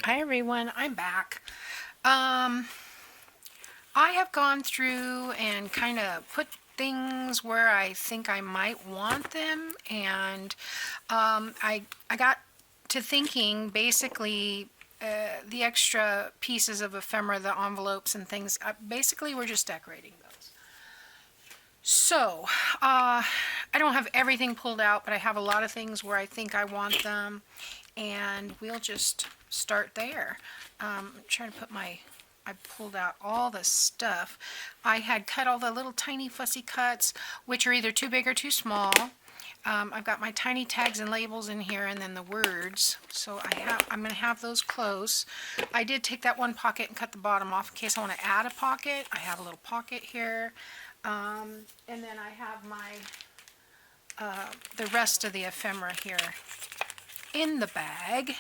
Hi everyone, I'm back. I have gone through and kind of put things where I think I might want them, and I got to thinking basically the extra pieces of ephemera, the envelopes and things, basically we're just decorating those. So, I don't have everything pulled out, but I have a lot of things where I think I want them, and we'll just start there. I'm trying to put I pulled out all the stuff. I had cut all the little tiny fussy cuts, which are either too big or too small. I've got my tiny tags and labels in here, and then the words. So I'm going to have those close. I did take that one pocket and cut the bottom off in case I want to add a pocket. I have a little pocket here. And then I have the rest of the ephemera here in the bag.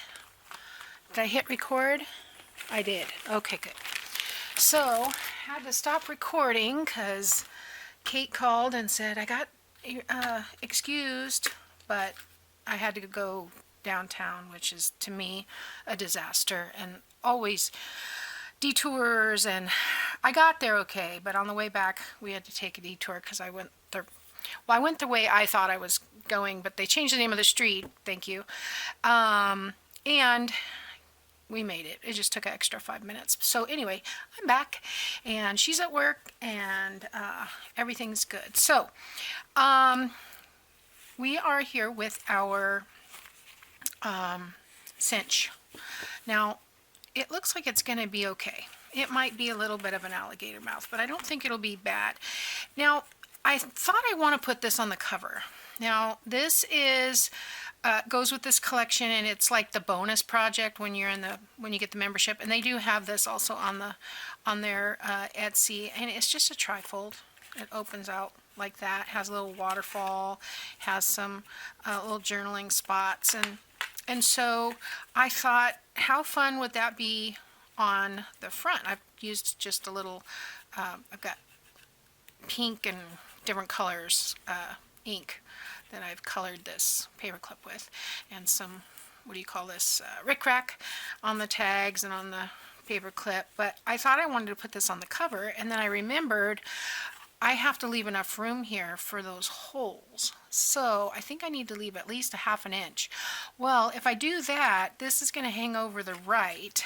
Did I hit record? I did. Okay, good. So, had to stop recording because Kate called and said I got excused, but I had to go downtown, which is to me a disaster, and always detours, and I got there okay, but on the way back we had to take a detour because I went the way I thought I was going, but they changed the name of the street, thank you, and we made it. It just took an extra 5 minutes. So anyway, I'm back, and she's at work, and everything's good. So we are here with our cinch. Now, it looks like it's going to be okay. It might be a little bit of an alligator mouth, but I don't think it'll be bad. Now, I thought I want to put this on the cover. Now, this is goes with this collection, and it's like the bonus project when you get the membership, and they do have this also on their Etsy, and it's just a trifold. It opens out like that, has a little waterfall, has some little journaling spots, and so I thought, how fun would that be on the front? I've used just a little, I've got pink and different colors ink that I've colored this paperclip with, and some, what do you call this, rickrack on the tags and on the paperclip. But I thought I wanted to put this on the cover, and then I remembered I have to leave enough room here for those holes. So I think I need to leave at least a ½ inch. Well, if I do that, this is going to hang over the right,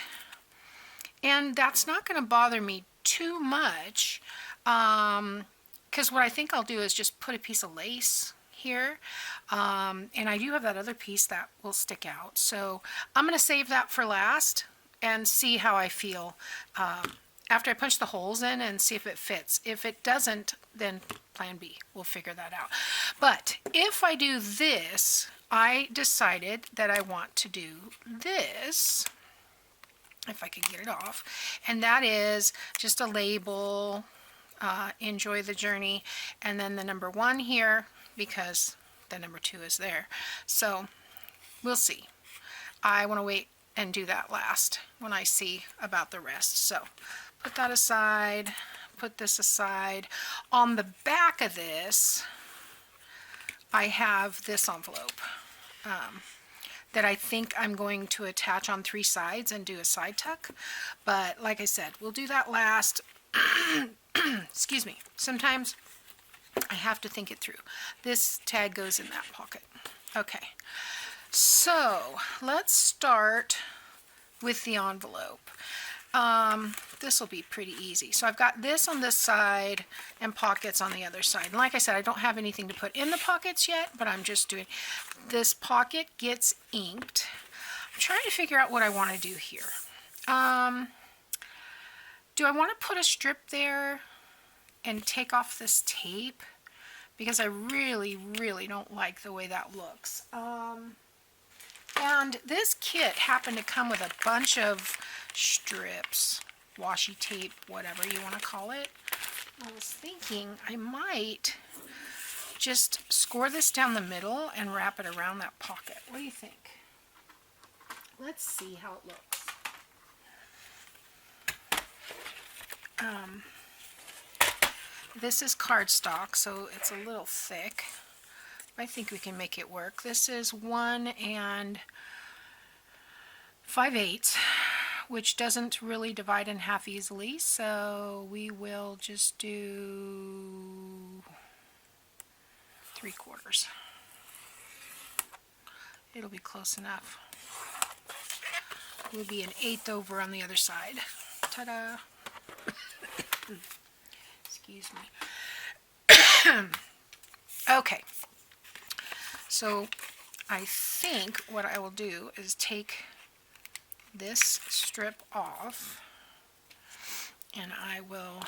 and that's not going to bother me too much, because what I think I'll do is just put a piece of lace here, and I do have that other piece that will stick out, so I'm going to save that for last and see how I feel after I punch the holes in and see if it fits. If it doesn't, then plan B, we'll figure that out. But if I do this, I decided that I want to do this, if I can get it off, and that is just a label, enjoy the journey, and then the number 1 here, because the number 2 is there. So we'll see. I want to wait and do that last when I see about the rest. So put that aside, put this aside. On the back of this, I have this envelope that I think I'm going to attach on 3 sides and do a side tuck. But like I said, we'll do that last. Excuse me. Sometimes I have to think it through. This tag goes in that pocket. Okay, so let's start with the envelope. This will be pretty easy. So I've got this on this side and pockets on the other side. And like I said, I don't have anything to put in the pockets yet, but I'm just doing this. Pocket gets inked. I'm trying to figure out what I want to do here. Do I want to put a strip there and take off this tape? Because I really, really don't like the way that looks. And this kit happened to come with a bunch of strips, washi tape, whatever you want to call it. I was thinking I might just score this down the middle and wrap it around that pocket. What do you think? Let's see how it looks. This is cardstock, so it's a little thick. I think we can make it work. This is 1 5/8. which doesn't really divide in half easily, so we will just do 3/4. It'll be close enough. Will be an 1/8 over on the other side. Ta-da! Excuse me. Okay, so I think what I will do is take this strip off, and I will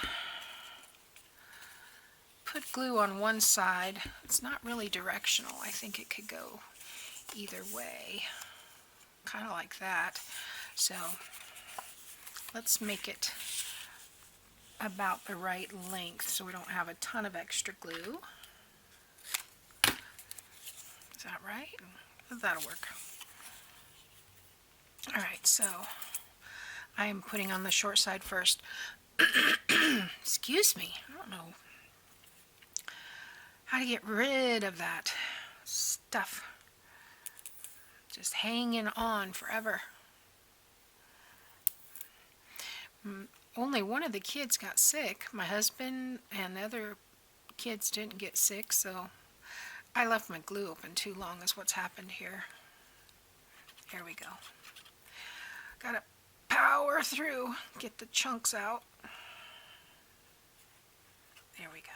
put glue on one side. It's not really directional. I think it could go either way, kind of like that. So let's make it about the right length so we don't have a ton of extra glue. Is that right? That'll work. Alright, so I am putting on the short side first. Excuse me, I don't know how to get rid of that stuff just hanging on forever. Only one of the kids got sick. My husband and the other kids didn't get sick, so I left my glue open too long is what's happened here. Here we go. Gotta power through, get the chunks out. There we go.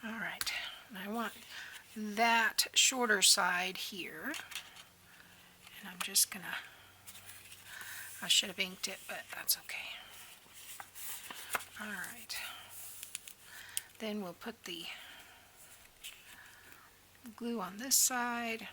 Alright, I want that shorter side here, and I'm just gonna, I should have inked it, but that's okay. Alright, then we'll put the glue on this side.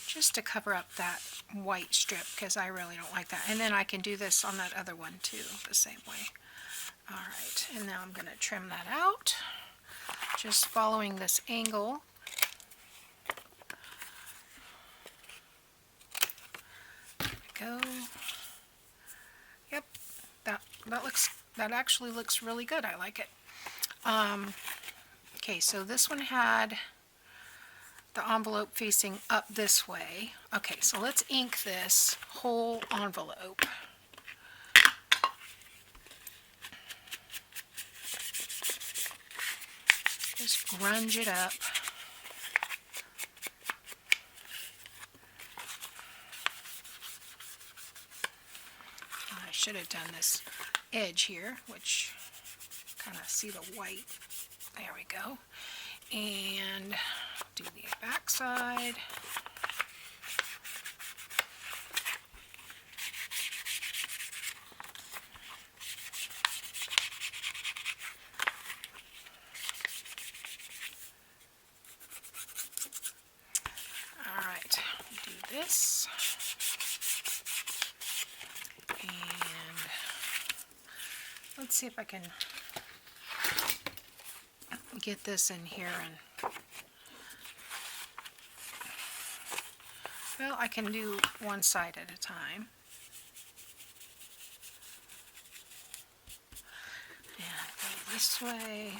Just to cover up that white strip, because I really don't like that. And then I can do this on that other one too, the same way. Alright, and now I'm going to trim that out, just following this angle. There we go. Yep, that actually looks really good. I like it. Okay, so this one had the envelope facing up this way. Okay, so let's ink this whole envelope. Just grunge it up. I should have done this edge here, which kind of see the white. There we go. And do the back side. All right, do this. And let's see if I can get this in here and well, I can do one side at a time. And go this way.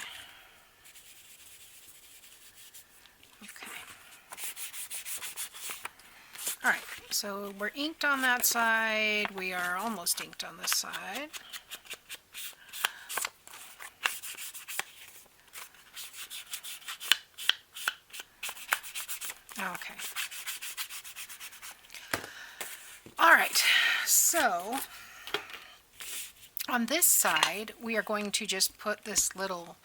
Okay. Alright, so we're inked on that side. We are almost inked on this side. Okay. Alright, so on this side we are going to just put this little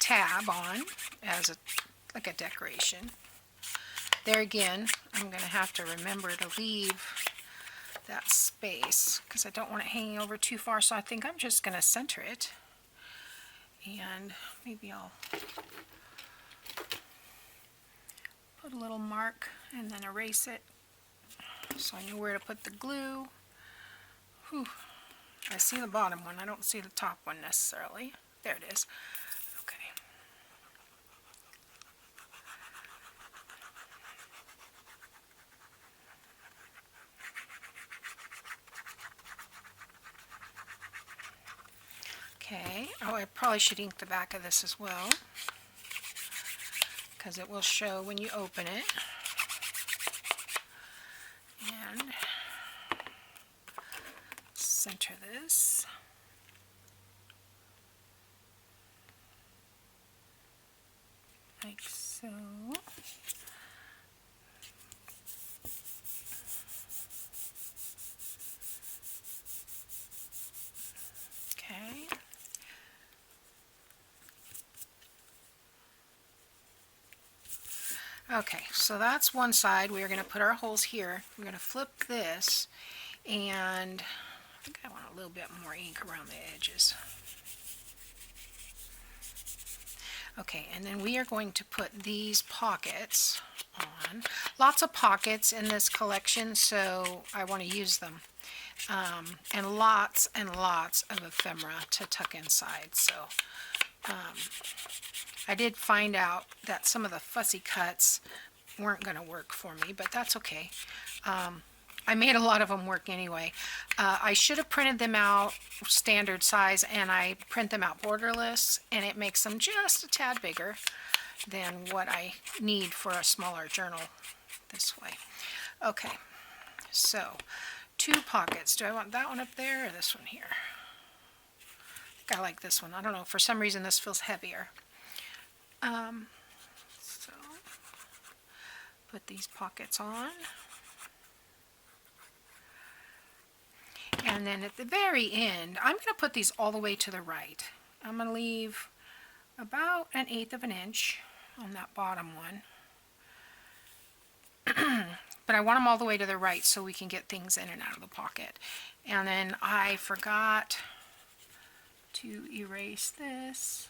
tab on as like a decoration. There again, I'm going to have to remember to leave that space because I don't want it hanging over too far, so I think I'm just going to center it. And maybe I'll put a little mark and then erase it so I know where to put the glue. Whew. I see the bottom one. I don't see the top one necessarily. There it is. Okay. Okay. Oh, I probably should ink the back of this as well, because it will show when you open it. And center this. Like so. Okay. Okay, so that's one side. We are going to put our holes here. We're going to flip this, and I think I want a little bit more ink around the edges. Okay, and then we are going to put these pockets on. Lots of pockets in this collection, so I want to use them. And lots of ephemera to tuck inside. So I did find out that some of the fussy cuts weren't going to work for me, but that's okay. I made a lot of them work anyway. I should have printed them out standard size, and I print them out borderless, and it makes them just a tad bigger than what I need for a smaller journal this way. Okay, so 2 pockets. Do I want that one up there or this one here? I think I like this one. I don't know. For some reason, this feels heavier. So put these pockets on. And then at the very end, I'm going to put these all the way to the right. I'm going to leave about 1/8 of an inch on that bottom one. But I want them all the way to the right so we can get things in and out of the pocket. And then I forgot to erase this.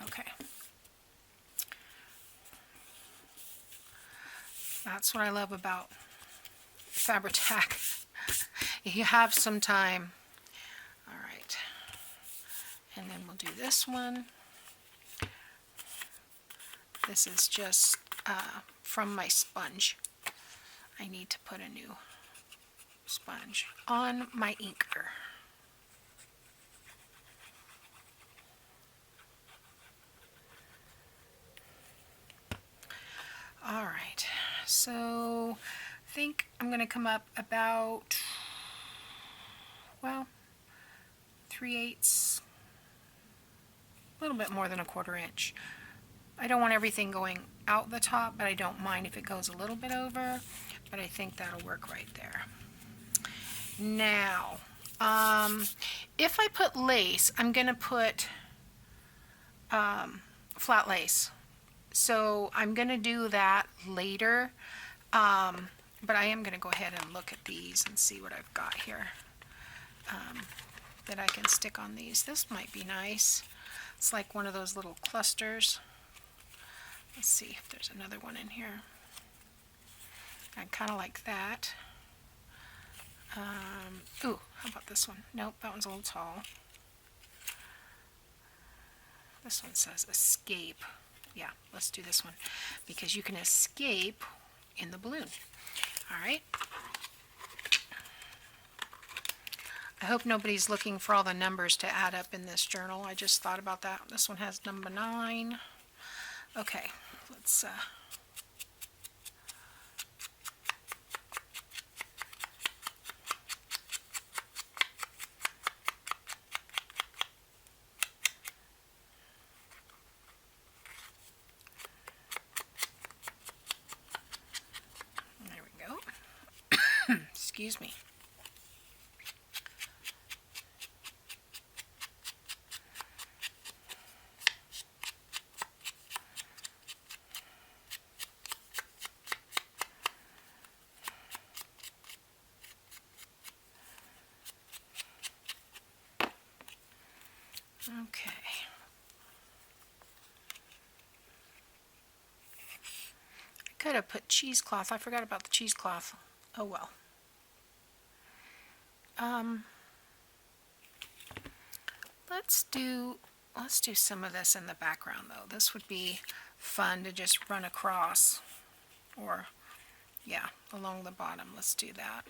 Okay. That's what I love about Fabri-Tac. If you have some time. All right. And then we'll do this one. This is just from my sponge. I need to put a new sponge on my inker. All right, so I think I'm going to come up about, well, 3/8, a little bit more than 1/4 inch. I don't want everything going out the top, but I don't mind if it goes a little bit over, but I think that'll work right there. Now, if I put lace, I'm going to put flat lace. So I'm going to do that later, but I am going to go ahead and look at these and see what I've got here that I can stick on these. This might be nice. It's like one of those little clusters. Let's see if there's another one in here. I kind of like that. Ooh, how about this one? Nope, that one's a little tall. This one says escape. Yeah, let's do this one because you can escape in the balloon. All right. I hope nobody's looking for all the numbers to add up in this journal. I just thought about that. This one has number 9. Okay, let's excuse me. Okay. I could have put cheesecloth. I forgot about the cheesecloth. Oh well. Let's do some of this in the background though. This would be fun to just run across, or yeah, along the bottom. Let's do that.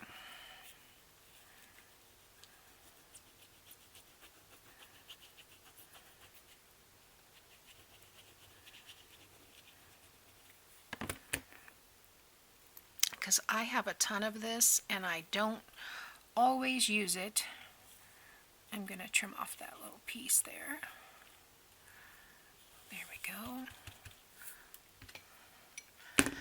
Because I have a ton of this and I don't always use it. I'm going to trim off that little piece there. There we go.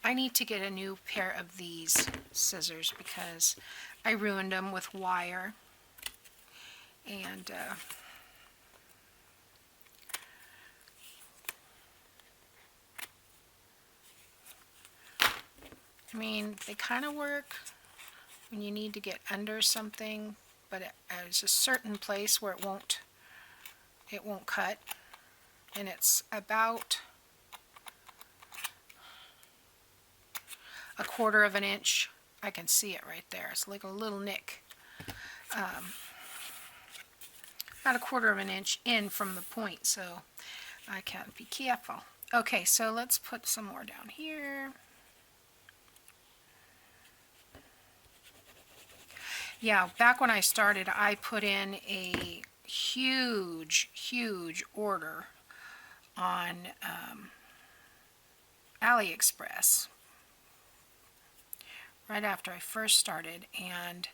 I need to get a new pair of these scissors because I ruined them with wire. And I mean, they kind of work when you need to get under something, but there's a certain place where it won't cut, and it's about 1/4 of an inch. I can see it right there. It's like a little nick. About 1/4 of an inch in from the point, so I can't be careful. Okay, so let's put some more down here. Yeah, back when I started, I put in a huge order on AliExpress right after I first started, and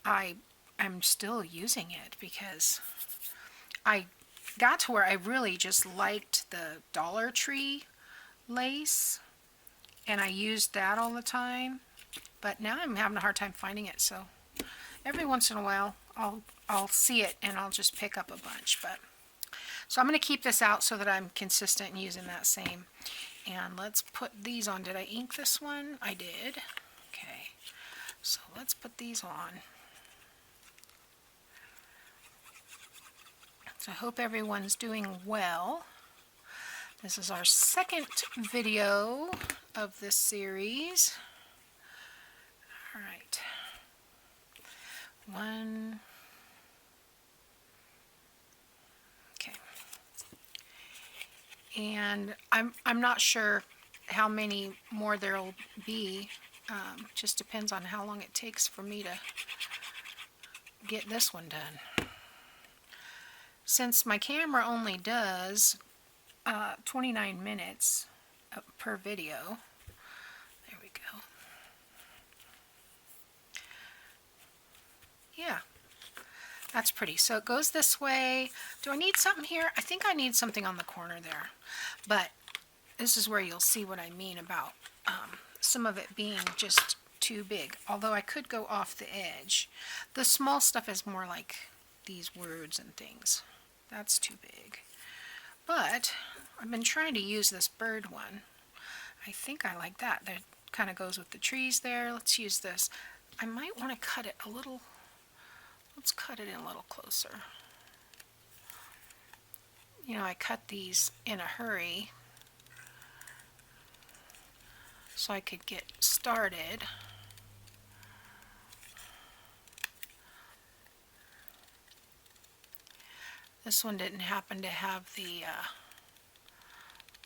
I'm still using it because I got to where I really just liked the Dollar Tree lace, and I used that all the time. But now I'm having a hard time finding it, so every once in a while I'll see it and I'll just pick up a bunch. But so I'm going to keep this out so that I'm consistent in using that same. And let's put these on. Did I ink this one? I did. Okay, so let's put these on. So I hope everyone's doing well. This is our second video of this series. All right, one, okay, and I'm not sure how many more there'll be. Just depends on how long it takes for me to get this one done. Since my camera only does 29 minutes per video. There we go. Yeah, that's pretty. So it goes this way. Do I need something here? I think I need something on the corner there. But this is where you'll see what I mean about some of it being just too big. Although I could go off the edge. The small stuff is more like these words and things. That's too big. But I've been trying to use this bird one. I think I like that. That kind of goes with the trees there. Let's use this. I might want to cut it a little. Let's cut it in a little closer. You know, I cut these in a hurry so I could get started. This one didn't happen to have the,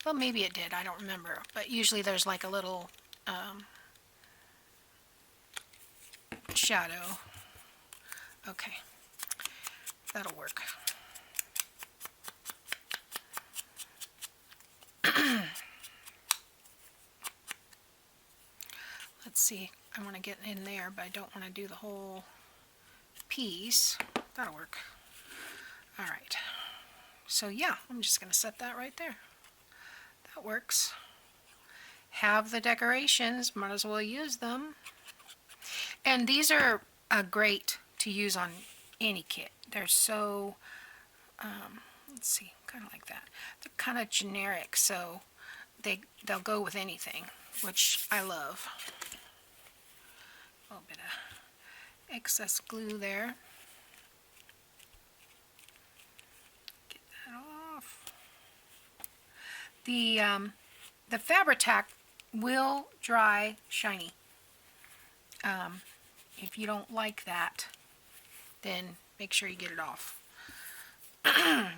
well, maybe it did, I don't remember. But usually there's like a little shadow. Okay, that'll work. Let's see, I want to get in there, but I don't want to do the whole piece. That'll work. All right, so yeah, I'm just going to set that right there. That works. Have the decorations, might as well use them. And these are great to use on any kit. They're so, let's see, kind of like that. They're kind of generic, so they'll go with anything, which I love. A little bit of excess glue there. Get that off. The the Fabri-Tac will dry shiny. If you don't like that, then make sure you get it off.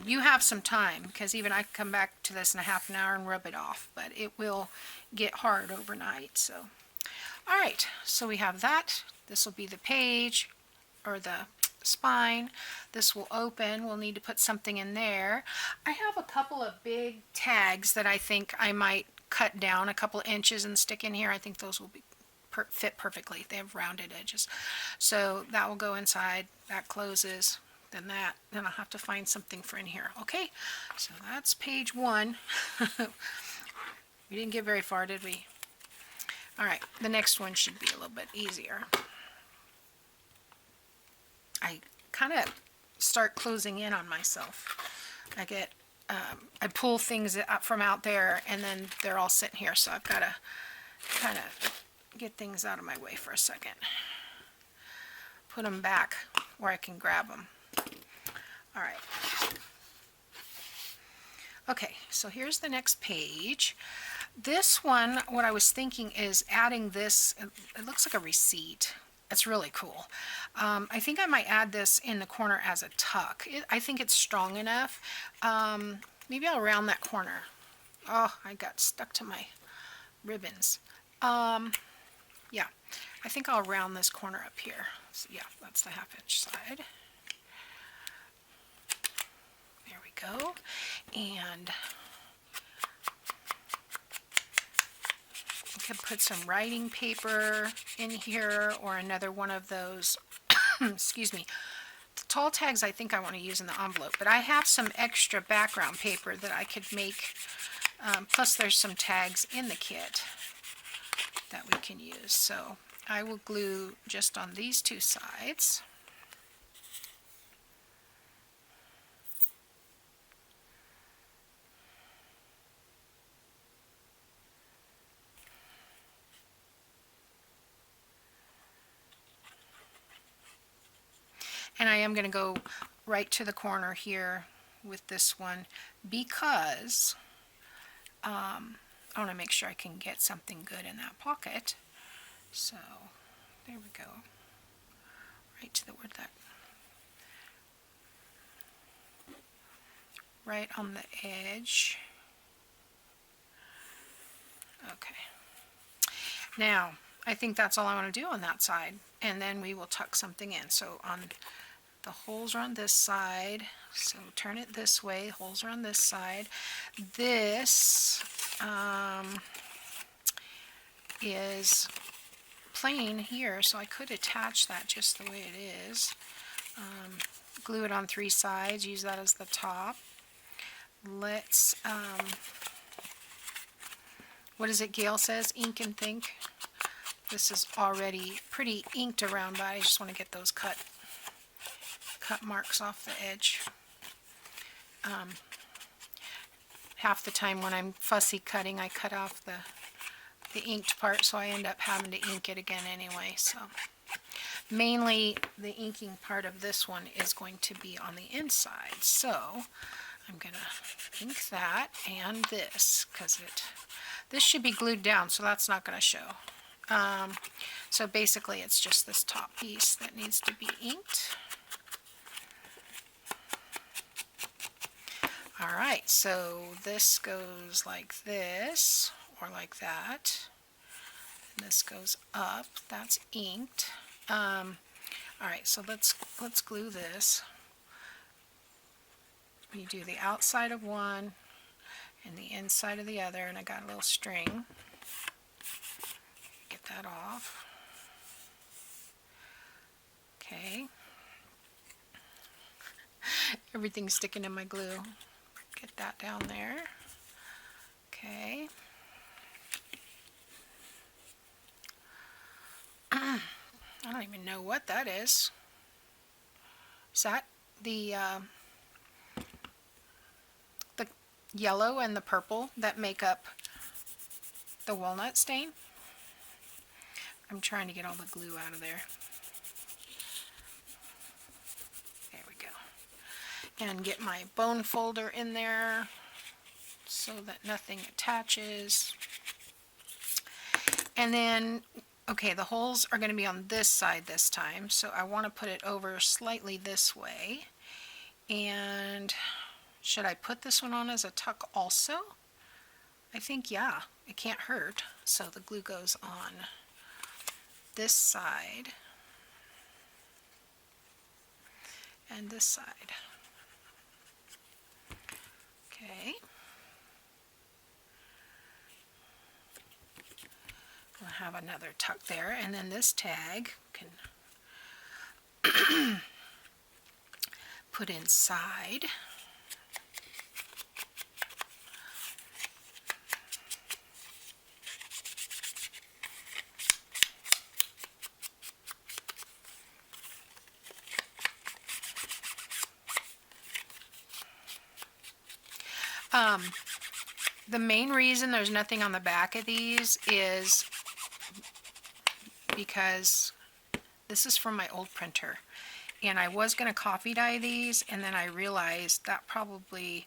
You have some time, because even I can come back to this in a half an hour and rub it off, but it will get hard overnight. So, all right, so we have that. This will be the page, or the spine. This will open. We'll need to put something in there. I have a couple of big tags that I think I might cut down a couple of inches and stick in here. I think those will be fit perfectly. They have rounded edges. So that will go inside. That closes. Then I'll have to find something for in here. Okay, so that's page 1. We didn't get very far, did we? All right, the next one should be a little bit easier. I kind of start closing in on myself. I pull things up from out there, and then they're all sitting here, so I've got to kind of get things out of my way for a second. Put them back where I can grab them. All right. Okay, so here's the next page. This one, what I was thinking is adding this. It looks like a receipt. It's really cool. I think I might add this in the corner as a tuck. I think it's strong enough. Maybe I'll round that corner. Oh, I got stuck to my ribbons. Yeah, I think I'll round this corner up here. So yeah, that's the 1/2 inch side. There we go. And I could put some writing paper in here, or another one of those, excuse me, the tall tags I think I want to use in the envelope, but I have some extra background paper that I could make, plus there's some tags in the kit that we can use. So I will glue just on these 2 sides. And I am going to go right to the corner here with this one, because I want to make sure I can get something good in that pocket. So there we go. Right to the word that. Right on the edge. Okay. Now, I think that's all I want to do on that side. And then we will tuck something in. So on the holes are on this side, so turn it this way, holes are on this side. This is plain here, so I could attach that just the way it is. Glue it on 3 sides, use that as the top. Let's, what is it Gail says? Ink and think. This is already pretty inked around, but I just want to get those cut marks off the edge. Half the time when I'm fussy cutting, I cut off the inked part, so I end up having to ink it again anyway. So mainly the inking part of this one is going to be on the inside. So I'm going to ink that and this, because this should be glued down, so that's not going to show. So basically it's just this top piece that needs to be inked. Alright, so this goes like this, or like that. And this goes up, that's inked. Alright, so let's glue this. You do the outside of one and the inside of the other, and I got a little string. Get that off. Okay. Everything's sticking in my glue. Get that down there. Okay. I don't even know what that is. Is that the yellow and the purple that make up the walnut stain? I'm trying to get all the glue out of there. There we go. And get my bone folder in there. so that nothing attaches. And then, okay, the holes are going to be on this side this time, so I want to put it over slightly this way. And should I put this one on as a tuck also? I think, yeah, it can't hurt. So the glue goes on this side and this side. Okay. We'll have another tuck there, and then this tag can put inside. The main reason there's nothing on the back of these is because this is from my old printer, and I was going to coffee dye these, and then I realized that probably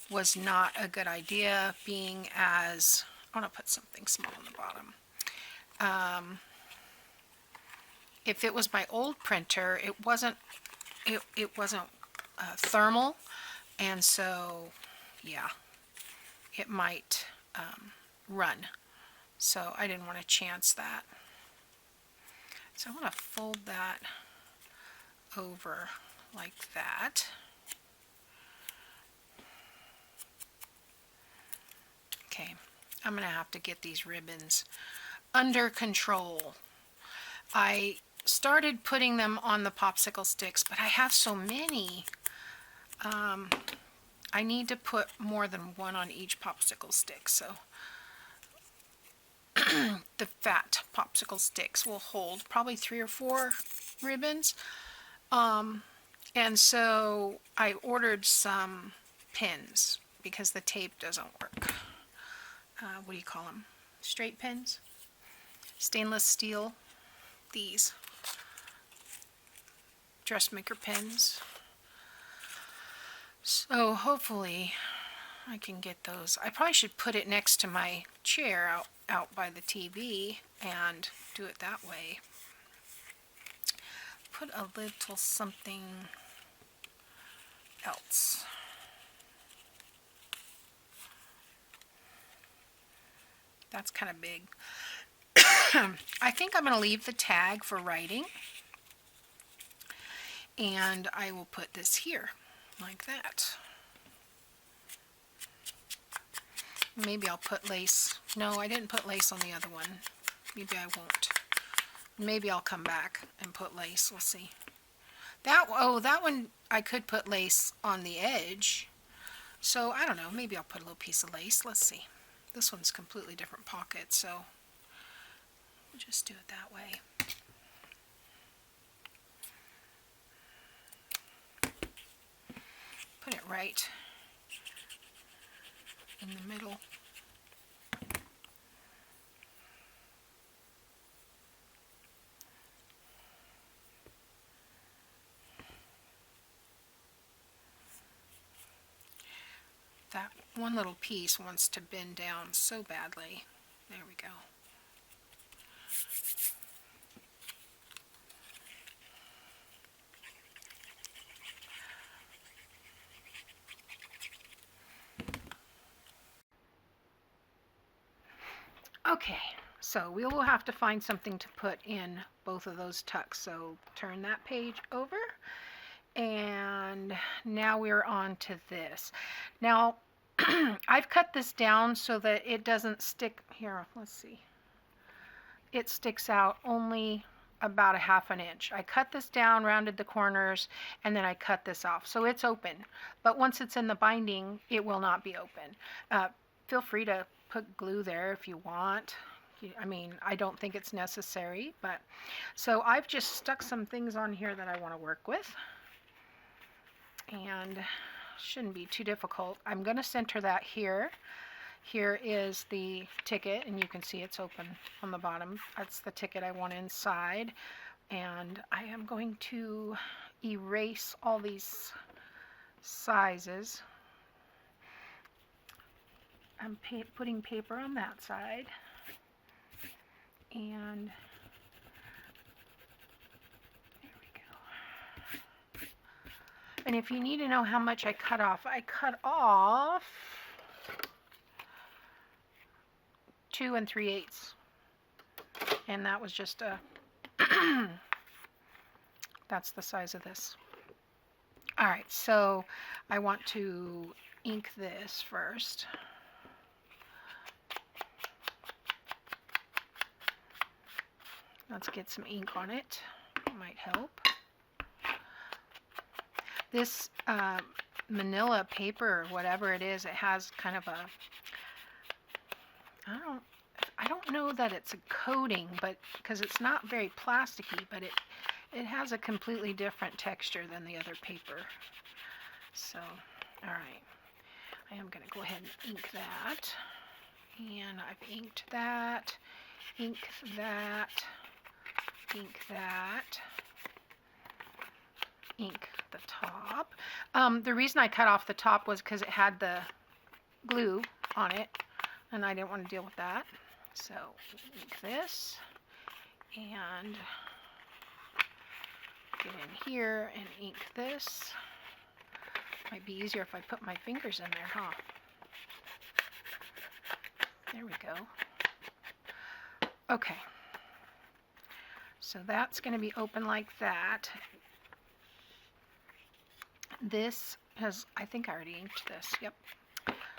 was not a good idea, being as I want to put something small on the bottom. If it was my old printer, it wasn't thermal, and so yeah, it might run. So I didn't want to chance that. So I want to fold that over like that. Okay, I'm going to have to get these ribbons under control. I started putting them on the popsicle sticks, but I have so many. I need to put more than one on each popsicle stick, so the fat popsicle sticks will hold probably 3 or 4 ribbons. And so I ordered some pins because the tape doesn't work. What do you call them? Straight pins? Stainless steel. These dressmaker pins. So hopefully I can get those. I probably should put it next to my chair out by the TV and do it that way. Put a little something else. That's kind of big. I think I'm going to leave the tag for writing, and I will put this here like that. Maybe I'll put lace. No, I didn't put lace on the other one. Maybe I won't. Maybe I'll come back and put lace. We'll see. That one I could put lace on the edge. So I don't know. Maybe I'll put a little piece of lace. Let's see. This one's completely different pocket, so we'll just do it that way. Put it right in the middle. That one little piece wants to bend down so badly. There we go. Okay, so we will have to find something to put in both of those tucks. So turn that page over, and now we're on to this. Now I've cut this down so that it doesn't stick here. Let's see. It sticks out only about a ½ inch. I cut this down, rounded the corners, and then I cut this off. So it's open, but once it's in the binding, it will not be open. Feel free to put glue there if you want. I mean, I don't think it's necessary, but so I've just stuck some things on here that I want to work with, and shouldn't be too difficult. I'm going to center that here. Here is the ticket, and you can see it's open on the bottom. That's the ticket I want inside, and I am going to erase all these sizes. I'm putting paper on that side. And there we go. And if you need to know how much I cut off 2 3/8. And that was just a, that's the size of this. All right, so I want to ink this first. Let's get some ink on it. It might help. This manila paper, or whatever it is, it has kind of a, I don't know that it's a coating, but because it's not very plasticky, but it has a completely different texture than the other paper. So, all right, I am going to go ahead and ink that. And I've inked that, ink that, ink that, ink the top. The reason I cut off the top was because it had the glue on it, and I didn't want to deal with that. So ink this, and get in here and ink this. Might be easier if I put my fingers in there, huh? There we go. Okay. So that's going to be open like that. This has, I think I already inked this. Yep.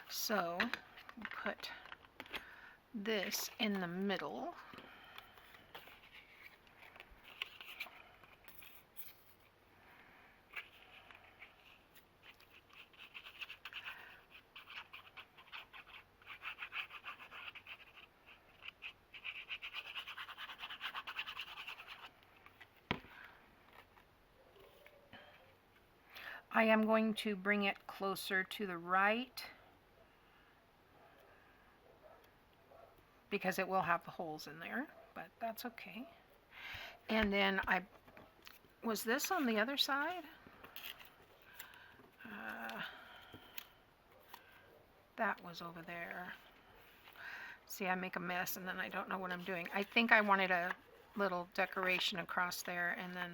So we'll put this in the middle. I am going to bring it closer to the right because it will have the holes in there, but that's okay. And then was this on the other side? That was over there. See, I make a mess and then I don't know what I'm doing. I think I wanted a little decoration across there and then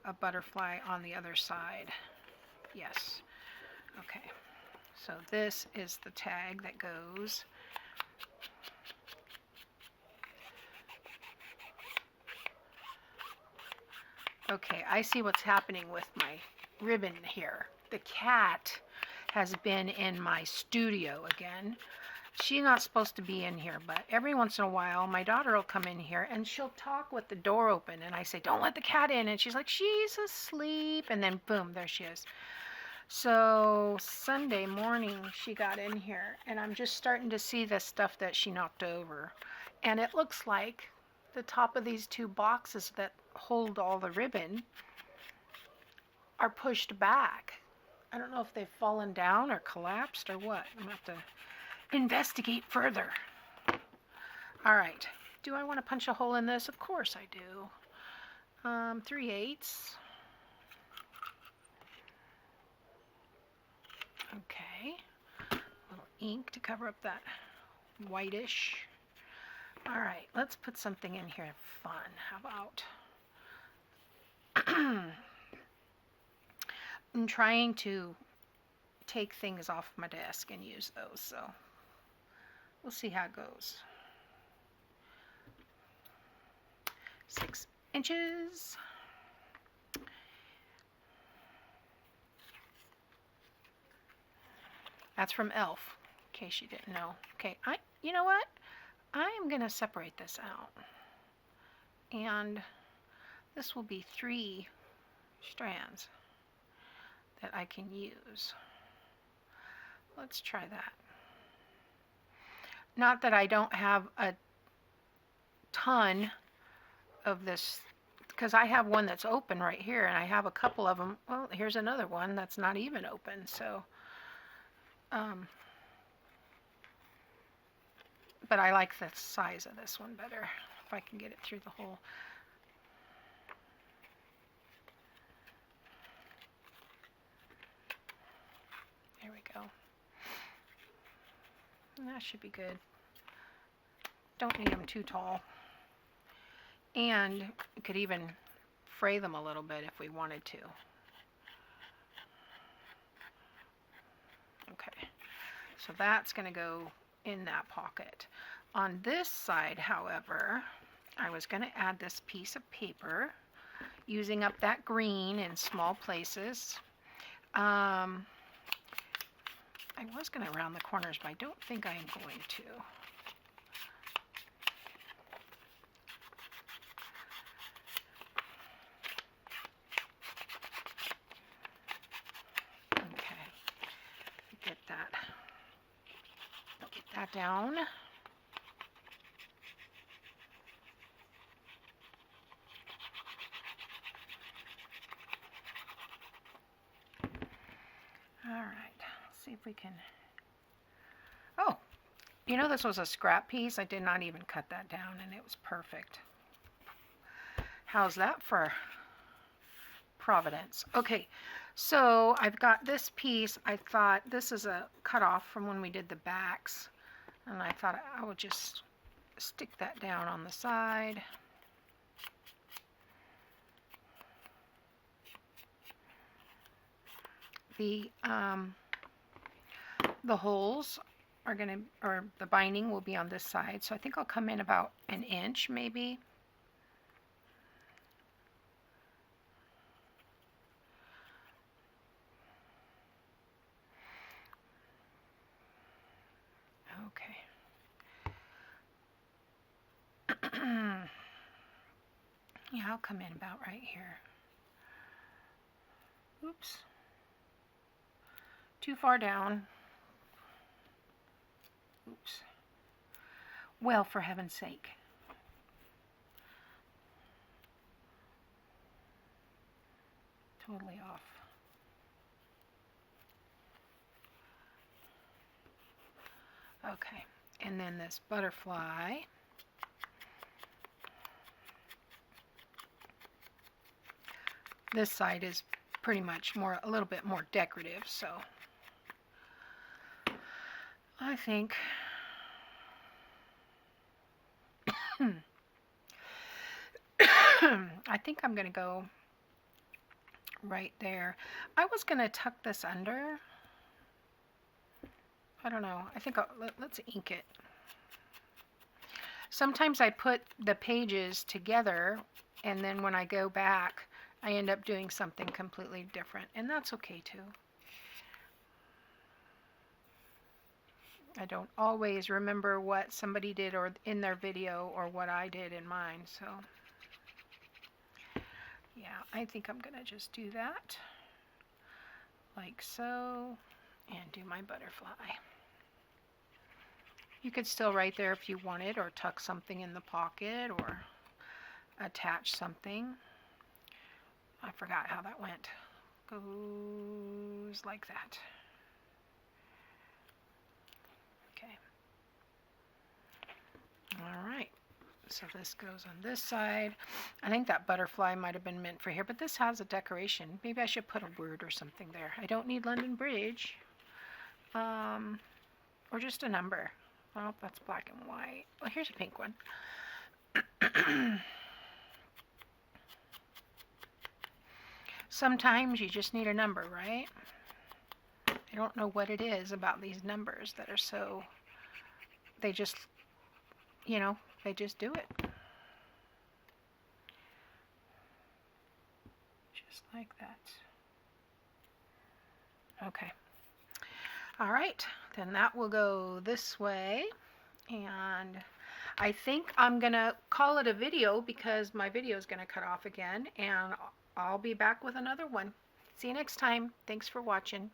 a butterfly on the other side. Yes. Okay. So this is the tag that goes. Okay, I see what's happening with my ribbon here. The cat has been in my studio again. She's not supposed to be in here, but every once in a while my daughter will come in here and she'll talk with the door open, and I say, don't let the cat in, and she's like, she's asleep, and then boom, there she is. So Sunday morning she got in here, and I'm just starting to see the stuff that she knocked over, and it looks like the top of these two boxes that hold all the ribbon are pushed back. I don't know if they've fallen down or collapsed or what. I'm going to have to investigate further. All right. Do I want to punch a hole in this? Of course I do. 3/8. Okay. A little ink to cover up that whitish. All right. Let's put something in here fun. How about... I'm trying to take things off my desk and use those, so we'll see how it goes. 6 inches. That's from Elf, in case you didn't know. Okay, you know what? I'm going to separate this out. And this will be 3 strands that I can use. Let's try that. Not that I don't have a ton of this, because I have one that's open right here, and I have a couple of them. Well, here's another one that's not even open, so but I like the size of this one better, if I can get it through the hole. There we go. That should be good. Don't need them too tall. And you could even fray them a little bit if we wanted to. Okay, so that's going to go in that pocket. On this side, however, I was going to add this piece of paper, using up that green in small places. I was going to round the corners, but I don't think I am going to. Okay, get that down. All right, let's see if we can. Oh, you know, this was a scrap piece. I did not even cut that down, and it was perfect. How's that for Providence? Okay, so I've got this piece. I thought this is a cutoff from when we did the backs, and I thought I would just stick that down on the side. The holes are gonna, or the binding will be on this side, so I think I'll come in about an inch maybe. Okay. Yeah, I'll come in about right here. Oops. Too far down. Oops. Well, for heaven's sake. Totally off. Okay, and then this butterfly. This side is pretty much a little bit more decorative, so I think I'm going to go right there. I was going to tuck this under. I don't know. I think let's ink it. Sometimes I put the pages together, and then when I go back, I end up doing something completely different, and that's okay too. I don't always remember what somebody did or in their video or what I did in mine, so yeah, I think I'm gonna just do that like so and do my butterfly. You could still write there if you wanted, or tuck something in the pocket, or attach something. I forgot how that went. Goes like that. Okay. All right. So this goes on this side. I think that butterfly might have been meant for here, but this has a decoration. Maybe I should put a word or something there. I don't need London Bridge. Or just a number. Oh, that's black and white. Well, here's a pink one. Sometimes you just need a number, right? I don't know what it is about these numbers that are so, they just, you know, they just do it. Just like that. Okay. All right, then that will go this way, and I think I'm gonna call it a video because my video is gonna cut off again, and I'll be back with another one. See you next time. Thanks for watching.